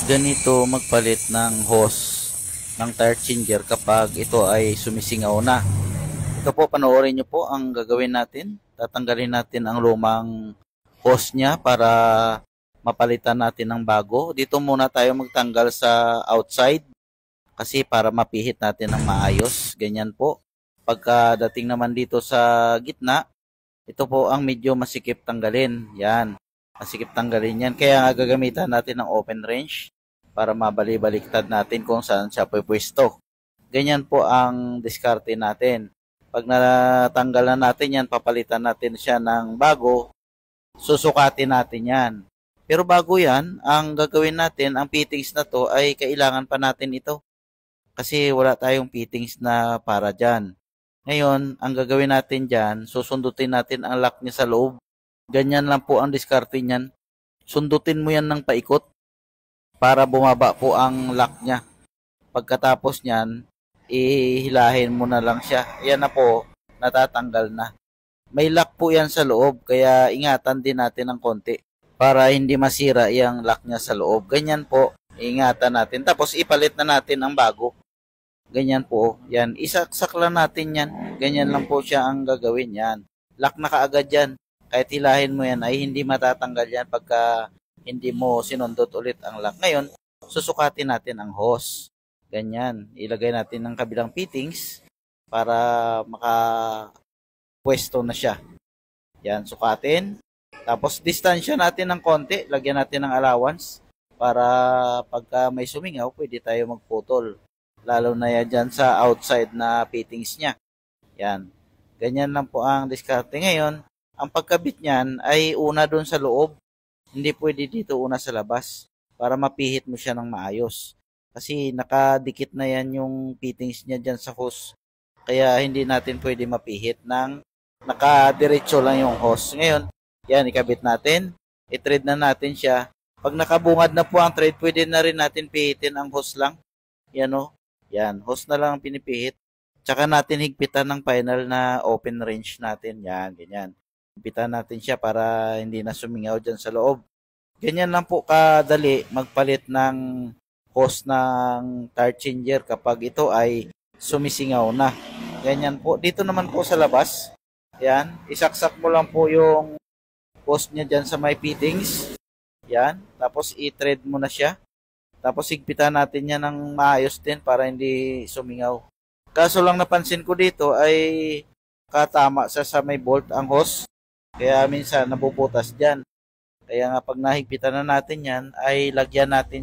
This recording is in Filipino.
Ganito magpalit ng hose ng tire changer kapag ito ay sumisingaw na. Ito po, panoorin nyo po ang gagawin natin. Tatanggalin natin ang lumang hose niya para mapalitan natin ng bago. Dito muna tayo magtanggal sa outside kasi para mapihit natin ng maayos. Ganyan po. Pagkadating naman dito sa gitna, ito po ang medyo masikip tanggalin. Yan. Masikip tanggalin yan. Kaya nga gagamitan natin ng open wrench para mabali-baliktad natin kung saan siya pwesto. Ganyan po ang diskarte natin. Pag natanggal na natin yan, papalitan natin siya ng bago, susukatin natin yan. Pero bago yan, ang gagawin natin, ang fittings na to ay kailangan pa natin ito. Kasi wala tayong fittings na para dyan. Ngayon, ang gagawin natin dyan, susundutin natin ang lock niya sa loob. Ganyan lang po ang diskarte niyan. Sundutin mo yan ng paikot para bumaba po ang lock niya. Pagkatapos niyan, ihilahin mo na lang siya. Yan na po, natatanggal na. May lock po yan sa loob, kaya ingatan din natin ng konti para hindi masira yung lock niya sa loob. Ganyan po, ingatan natin. Tapos ipalit na natin ang bago. Ganyan po, yan. Isaksak lang natin yan. Ganyan lang po siya ang gagawin yan. Lock na kaagad yan. Kahit hilahin mo yan ay hindi matatanggal yan pagka hindi mo sinundot ulit ang lock. Ngayon, susukatin natin ang hose. Ganyan. Ilagay natin ng kabilang fittings para makapwesto na siya. Yan, sukatin. Tapos, distansya natin ng konti. Lagyan natin ng allowance para pagka may sumingaw, pwede tayo magputol. Lalo na yan dyan sa outside na fittings niya. Yan. Ganyan lang po ang diskarte. Ngayon, ang pagkabit niyan ay una doon sa loob. Hindi pwede dito una sa labas para mapihit mo siya ng maayos. Kasi nakadikit na yan yung fittings niya dyan sa hose. Kaya hindi natin pwede mapihit ng nakadiretso lang yung hose. Ngayon, yan, ikabit natin. I-thread na natin siya. Pag nakabungad na po ang thread, pwede na rin natin pihitin ang hose lang. Yan o. Yan, hose na lang ang pinipihit. Tsaka natin higpitan ng final na open wrench natin. Yan, ganyan. Higpitan natin siya para hindi na sumingaw dyan sa loob. Ganyan lang po kadali magpalit ng hose ng tire changer kapag ito ay sumisingaw na. Ganyan po. Dito naman po sa labas. Yan. Isaksak mo lang po yung hose niya dyan sa may fittings. Yan. Tapos i-thread mo na siya. Tapos higpitan natin yan ng maayos din para hindi sumingaw. Kaso lang napansin ko dito ay katama sa may bolt ang hose. Kaya minsan nabubutas dyan. Kaya nga pag nahigpitan na natin yan ay lagyan natin